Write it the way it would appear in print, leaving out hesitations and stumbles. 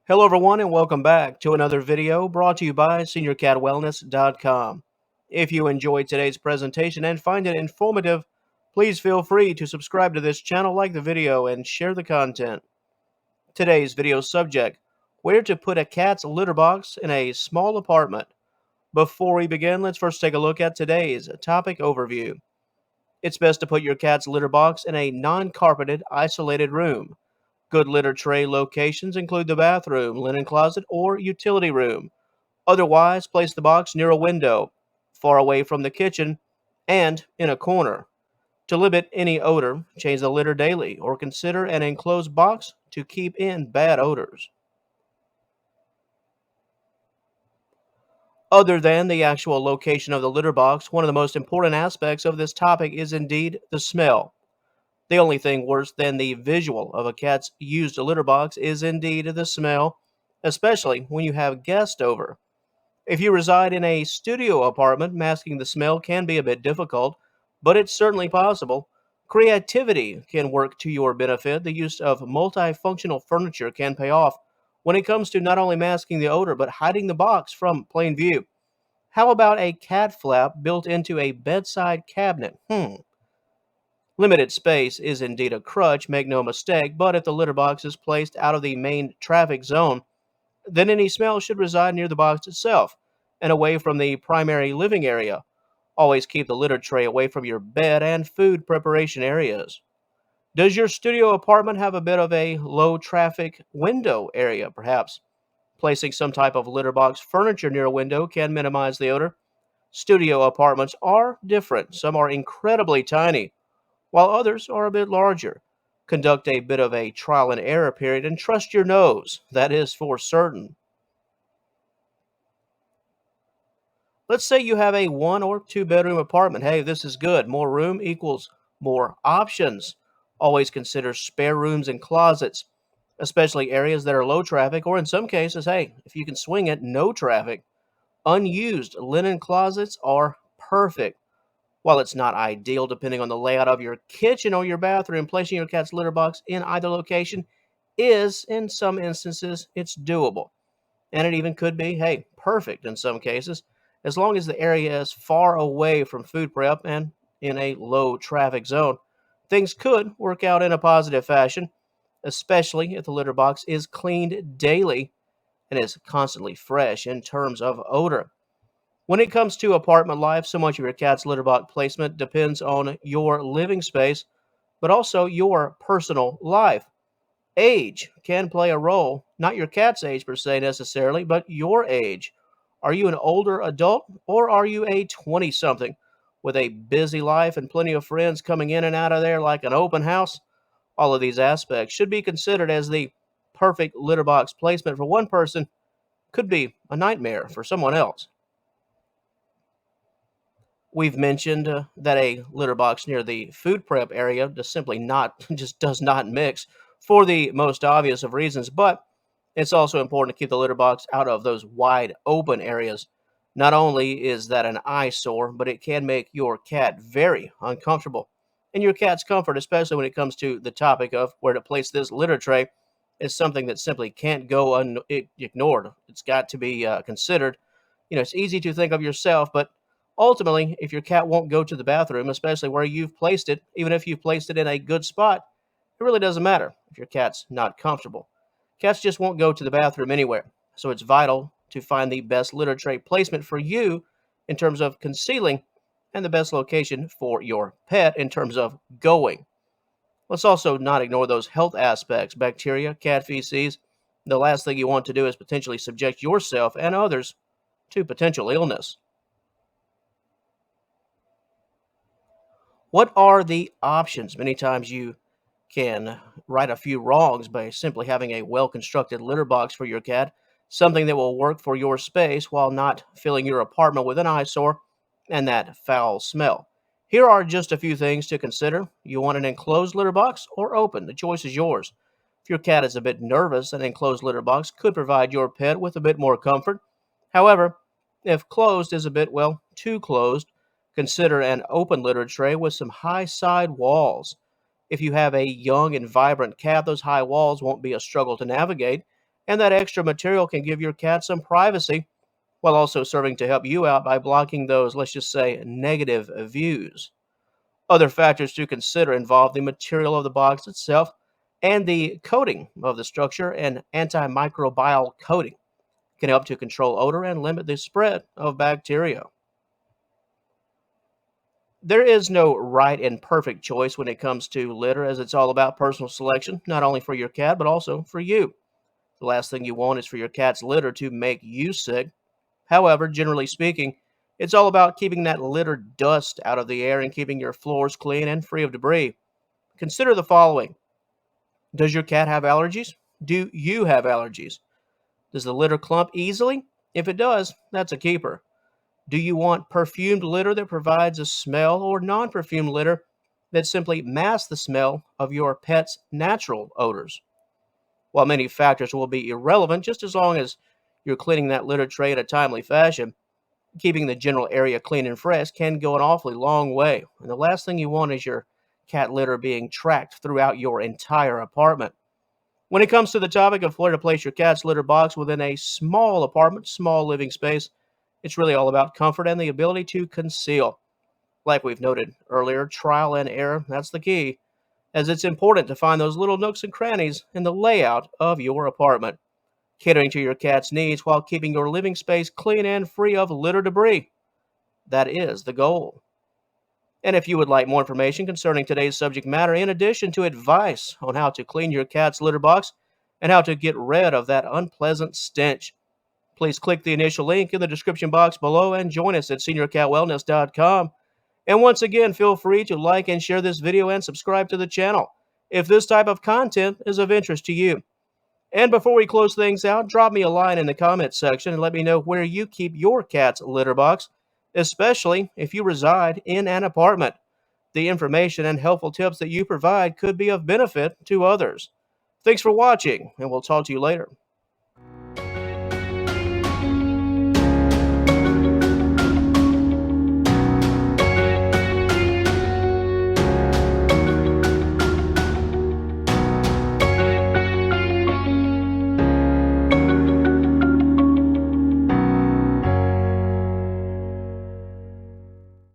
Hello everyone and welcome back to another video brought to you by SeniorCatWellness.com. If you enjoyed today's presentation and find it informative, please feel free to subscribe to this channel, like the video, and share the content. Today's video subject: where to put a cat's litter box in a small apartment. Before we begin, let's first take a look at today's topic overview. It's best to put your cat's litter box in a non-carpeted, isolated room. Good litter tray locations include the bathroom, linen closet, or utility room. Otherwise, place the box near a window, far away from the kitchen, and in a corner. To limit any odor, change the litter daily or consider an enclosed box to keep in bad odors. Other than the actual location of the litter box, one of the most important aspects of this topic is indeed the smell. The only thing worse than the visual of a cat's used litter box is indeed the smell, especially when you have guests over. If you reside in a studio apartment, masking the smell can be a bit difficult, but it's certainly possible. Creativity can work to your benefit. The use of multifunctional furniture can pay off when it comes to not only masking the odor but hiding the box from plain view. How about a cat flap built into a bedside cabinet? Limited space is indeed a crutch, make no mistake, but if the litter box is placed out of the main traffic zone, then any smell should reside near the box itself and away from the primary living area. Always keep the litter tray away from your bed and food preparation areas. Does your studio apartment have a bit of a low traffic window area, perhaps? Placing some type of litter box furniture near a window can minimize the odor. Studio apartments are different. Some are incredibly tiny, while others are a bit larger. Conduct a bit of a trial and error period and trust your nose. That is for certain. Let's say you have a one or two bedroom apartment. Hey, this is good. More room equals more options. Always consider spare rooms and closets, especially areas that are low traffic, or in some cases, hey, if you can swing it, no traffic. Unused linen closets are perfect. While it's not ideal depending on the layout of your kitchen or your bathroom, placing your cat's litter box in either location is, in some instances, it's doable. And it even could be, hey, perfect in some cases, as long as the area is far away from food prep and in a low traffic zone. Things could work out in a positive fashion, especially if the litter box is cleaned daily and is constantly fresh in terms of odor. When it comes to apartment life, so much of your cat's litter box placement depends on your living space, but also your personal life. Age can play a role, not your cat's age per se necessarily, but your age. Are you an older adult or are you a 20 something with a busy life and plenty of friends coming in and out of there like an open house? All of these aspects should be considered, as the perfect litter box placement for one person could be a nightmare for someone else. We've mentioned that a litter box near the food prep area just simply not just does not mix for the most obvious of reasons, but it's also important to keep the litter box out of those wide open areas. Not only is that an eyesore, but it can make your cat very uncomfortable. And your cat's comfort, especially when it comes to the topic of where to place this litter tray, is something that simply can't go ignored. It's got to be considered. It's easy to think of yourself, but ultimately, if your cat won't go to the bathroom, especially where you've placed it, even if you've placed it in a good spot, it really doesn't matter if your cat's not comfortable. Cats just won't go to the bathroom anywhere, so it's vital to find the best litter tray placement for you in terms of concealing and the best location for your pet in terms of going. Let's also not ignore those health aspects: bacteria, cat feces. The last thing you want to do is potentially subject yourself and others to potential illness. What are the options? Many times you can right a few wrongs by simply having a well constructed litter box for your cat, something that will work for your space while not filling your apartment with an eyesore and that foul smell. Here are just a few things to consider. You want an enclosed litter box or open? The choice is yours. If your cat is a bit nervous, an enclosed litter box could provide your pet with a bit more comfort. However, if closed is a bit, well, too closed, consider an open litter tray with some high side walls. If you have a young and vibrant cat, those high walls won't be a struggle to navigate, And that extra material can give your cat some privacy while also serving to help you out by blocking those, let's just say, negative views. Other factors to consider involve the material of the box itself and the coating of the structure. And antimicrobial coating can help to control odor and limit the spread of bacteria. There is no right and perfect choice when it comes to litter, as it's all about personal selection, not only for your cat, but also for you. The last thing you want is for your cat's litter to make you sick. However, generally speaking, it's all about keeping that litter dust out of the air and keeping your floors clean and free of debris. Consider the following. Does your cat have allergies? Do you have allergies? Does the litter clump easily? If it does, that's a keeper. Do you want perfumed litter that provides a smell, or non perfumed litter that simply masks the smell of your pet's natural odors? While many factors will be irrelevant, just as long as you're cleaning that litter tray in a timely fashion, keeping the general area clean and fresh can go an awfully long way. And the last thing you want is your cat litter being tracked throughout your entire apartment. When it comes to the topic of where to place your cat's litter box within a small apartment, small living space, it's really all about comfort and the ability to conceal. Like we've noted earlier, trial and error, that's the key, as it's important to find those little nooks and crannies in the layout of your apartment, catering to your cat's needs while keeping your living space clean and free of litter debris. That is the goal. And if you would like more information concerning today's subject matter, in addition to advice on how to clean your cat's litter box and how to get rid of that unpleasant stench, please click the initial link in the description box below and join us at seniorcatwellness.com. And once again, feel free to like and share this video and subscribe to the channel if this type of content is of interest to you. And before we close things out, drop me a line in the comments section and let me know where you keep your cat's litter box, especially if you reside in an apartment. The information and helpful tips that you provide could be of benefit to others. Thanks for watching, and we'll talk to you later.